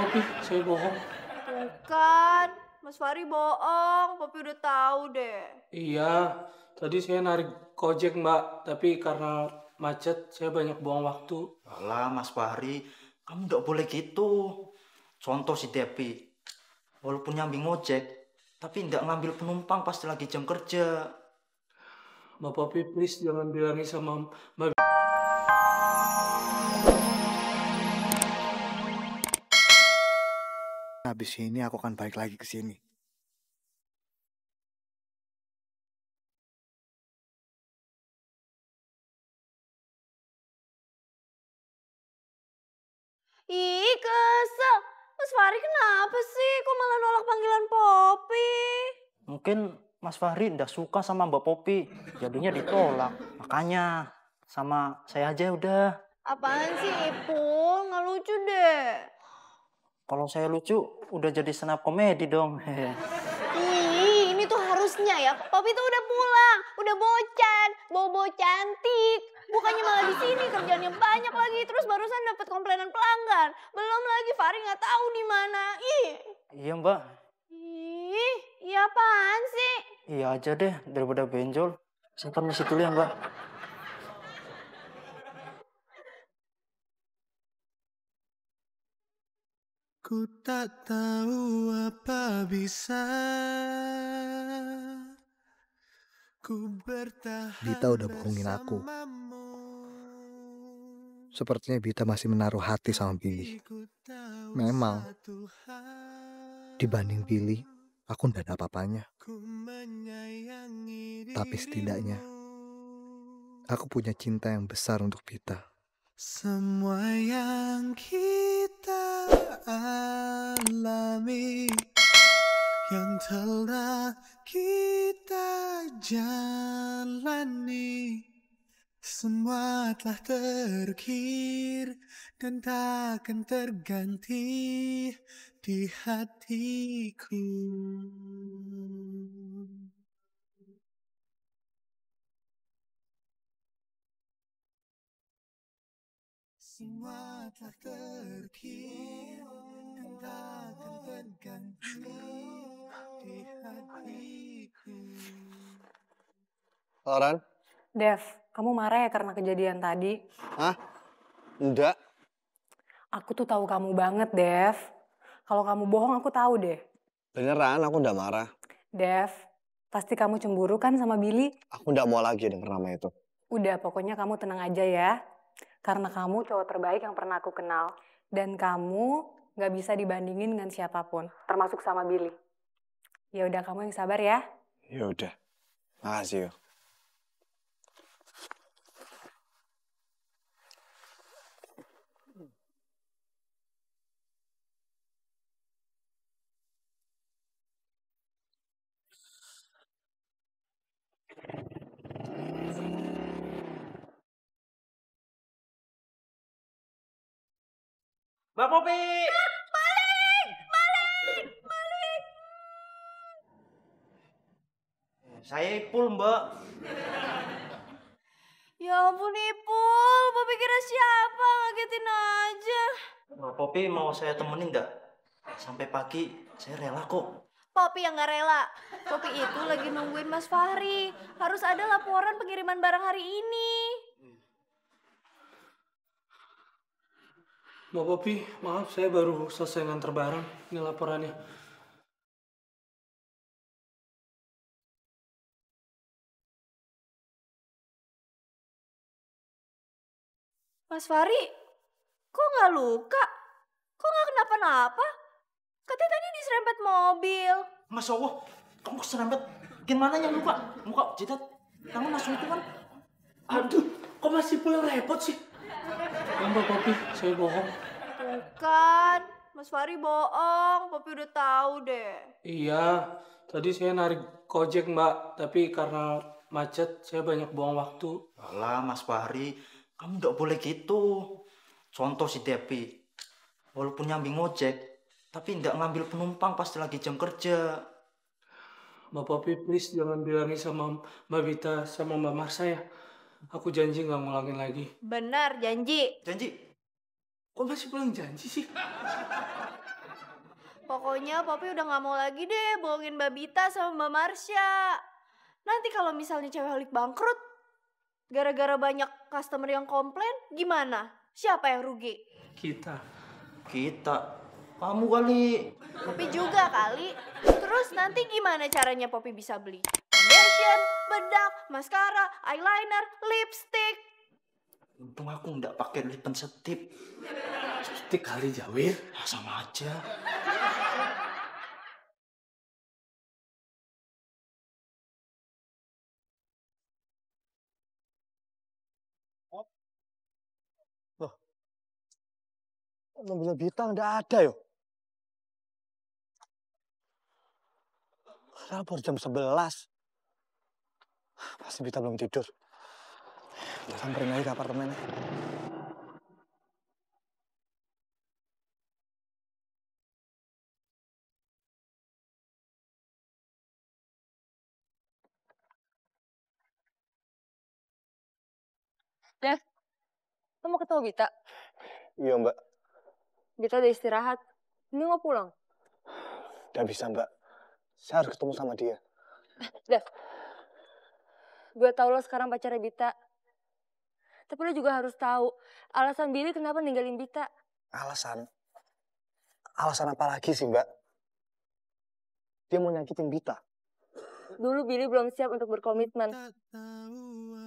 Popi, saya bohong. Bukan, Mas Fahri bohong. Popi udah tahu deh. Iya, tadi saya narik Gojek Mbak, tapi karena macet saya banyak buang waktu. Alah Mas Fahri, kamu nggak boleh gitu. Contoh si Depi, walaupun nyambi ngojek, tapi nggak ngambil penumpang pas lagi jam kerja. Mbak Popi, please jangan bilangin sama Mbak. Habis ini aku akan balik lagi ke sini. Ih, kesel. Mas Fahri kenapa sih? Kok malah nolak panggilan Popi? Mungkin Mas Fahri nggak suka sama Mbak Popi, jadinya ditolak. Makanya sama saya aja udah. Apaan sih, Ipul? Nggak lucu deh. Kalau saya lucu, udah jadi stand up komedi dong. Ih, ini tuh harusnya ya. Popi tuh udah pulang, udah bocan, bobo cantik. Bukannya malah di sini kerjanya banyak lagi. Terus barusan dapat komplainan pelanggan. Belum lagi Fahri nggak tahu di mana. Ih, Iya Mbak, ih, iya apaan sih? iya aja deh daripada benjol. Saya permisi dulu ya Mbak. Ku tak tahu apa bisa ku bertahan. Bita udah bohongin aku. Sepertinya Bita masih menaruh hati sama Billy. Memang, dibanding Billy, aku nggak ada apa-apanya. Tapi setidaknya, aku punya cinta yang besar untuk Bita. Semua yang kita alami, yang telah kita jalani, semua telah terukir dan takkan terganti di hatiku. Semua telah terukir dan takkan terganti di hatiku. Loren? Dev, kamu marah ya karena kejadian tadi? Hah? Enggak. Aku tuh tahu kamu banget, Dev. Kalau kamu bohong, aku tahu deh. Beneran, aku udah marah. Dev, pasti kamu cemburu kan sama Billy? Aku udah mau lagi denger nama itu. Udah, pokoknya kamu tenang aja ya. Karena kamu cowok terbaik yang pernah aku kenal. Dan kamu gak bisa dibandingin dengan siapapun, termasuk sama Billy. Ya udah, kamu yang sabar ya. Ya udah. Makasih, yo. Mbak Popi! Balik! Saya Ipul, Mbak. Ya ampun Ipul, Popi kira siapa? Ngagetin aja. Mbak Popi mau saya temenin nggak? Sampai pagi saya rela kok. Popi yang nggak rela. Popi itu lagi nungguin Mas Fahri. Harus ada laporan pengiriman barang hari ini. Mbak Popi, maaf saya baru selesai nganter barang. Ini laporannya. Mas Fahri, kok nggak luka? Kok nggak kenapa-napa? Katanya tadi diserempet mobil. Mas Allah, kamu keserempet. Gimana yang luka? Muka jidat. Kamu langsung itu kan. Aduh, kok masih pulang repot sih? Mbak Popi, saya bohong. Bukan, Mas Fahri bohong. Popi udah tahu deh. Iya, tadi saya narik Gojek Mbak, tapi karena macet saya banyak buang waktu. Alah Mas Fahri, kamu nggak boleh gitu. Contoh si Depi, walaupun nyambi ngojek, tapi nggak ngambil penumpang pas lagi jam kerja. Mbak Popi, please jangan bilangin sama Mbak Bita sama Mbak Marsa ya. Aku janji nggak ngulangin lagi. Benar, janji. Janji. Kok masih pulang janji sih? Pokoknya Poppy udah gak mau lagi deh bohongin Mbak Bita sama Mbak Marsha. Nanti kalau misalnya cewek Holik bangkrut, gara-gara banyak customer yang komplain, gimana? Siapa yang rugi? Kita. Kamu kali. Poppy juga kali. Terus nanti gimana caranya Poppy bisa beli? Foundation, bedak, maskara, eyeliner, lipstick. Untung aku nggak pakai lip and setip. Cantik kali Jawir. Ya, sama aja. Mobilnya Bita nggak ada yo. Sekarang baru jam 11. Pasti Bita belum tidur. Udah samperin aja ke apartemennya. Dev, lo mau ketemu Bita? Iya Mbak, Bita udah istirahat. Ini mau pulang. nggak bisa Mbak. Saya harus ketemu sama dia. Dev, gue tau lo sekarang pacarnya Bita. Tapi lo juga harus tahu alasan Billy kenapa ninggalin Bita. Alasan? Alasan apa lagi sih Mbak? Dia mau nyakitin Bita. Dulu Billy belum siap untuk berkomitmen.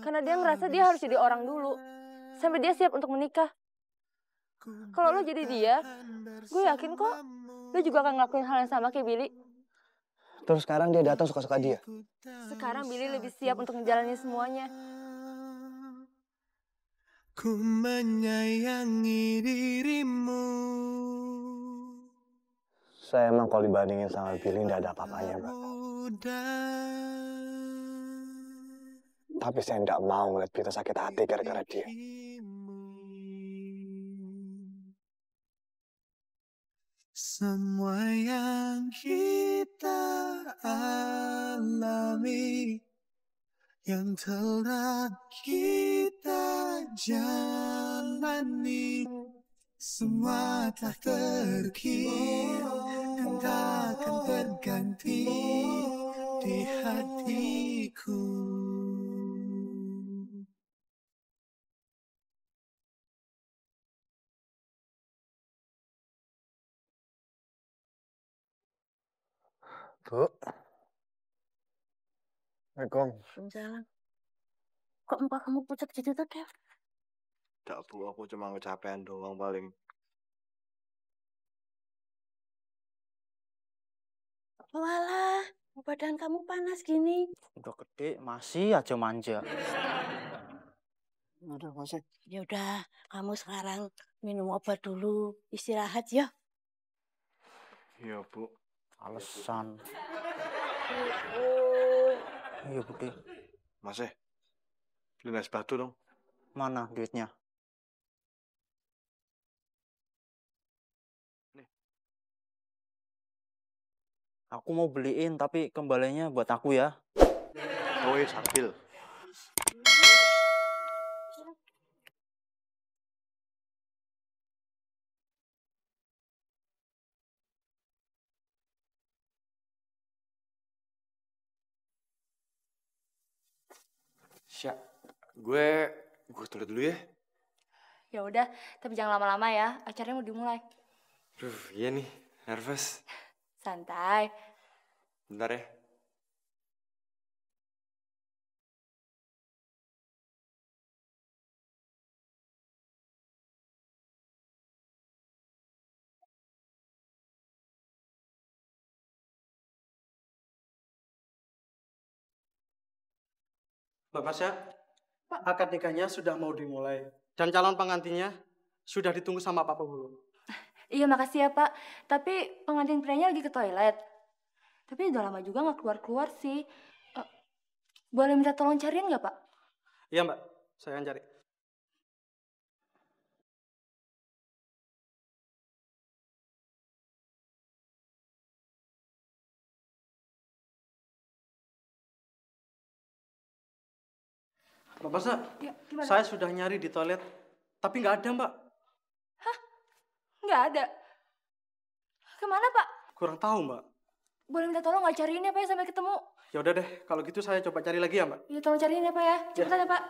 Karena dia ngerasa dia harus jadi orang dulu. Sampai dia siap untuk menikah. Kalau lo jadi dia, gue yakin kok lo juga akan ngelakuin hal yang sama kayak Billy. Terus sekarang dia datang suka-suka dia. Sekarang Billy lebih siap untuk menjalani semuanya. Ku menyayangi dirimu. Saya emang kalau dibandingin sama Billy nggak ada apa-apanya Mbak. Tapi saya nggak mau ngeliat Bita sakit hati gara-gara dia. Semua yang kita alami, yang telah kita jalani, semua telah terkini dan takkan terganti di hatiku. Bu. Assalamualaikum. Waalaikumsalam. Kok muka kamu pucat gitu tuh, Dev? Enggak Bu, aku cuma kecapean doang paling. Walah, badan kamu panas gini. Udah gede masih aja manja. Udah masih. Ya udah, kamu sekarang minum obat dulu, istirahat ya. Iya Bu. Alasan. Iya Budi. Mas beli es batu dong. Mana duitnya? Nih. Aku mau beliin tapi kembalinya buat aku ya. Oh iya, sambil. Sya, gue tulis dulu ya. Ya udah, tapi jangan lama-lama ya. Acaranya mau dimulai. Duh, iya nih, nervous. Santai. Bentar ya. Mbak Marsha, akad nikahnya sudah mau dimulai. Dan calon pengantinnya sudah ditunggu sama Pak Penghulu. Iya, makasih ya, Pak. Tapi pengantin prianya lagi ke toilet. Tapi udah lama juga nggak keluar-keluar sih. Boleh minta tolong cariin nggak, Pak? Iya, Mbak. Saya akan cari. Mbak Marsha, Ya, gimana? saya sudah nyari di toilet, tapi nggak ada, Mbak. Nggak ada. Kemana, Pak? Kurang tahu, Mbak. Boleh minta tolong nggak cariin ya Pak ya sampai ketemu? Ya udah deh, kalau gitu saya coba cari lagi ya, Mbak. Ya tolong cariin ya Pak ya. Cepetan ya Pak.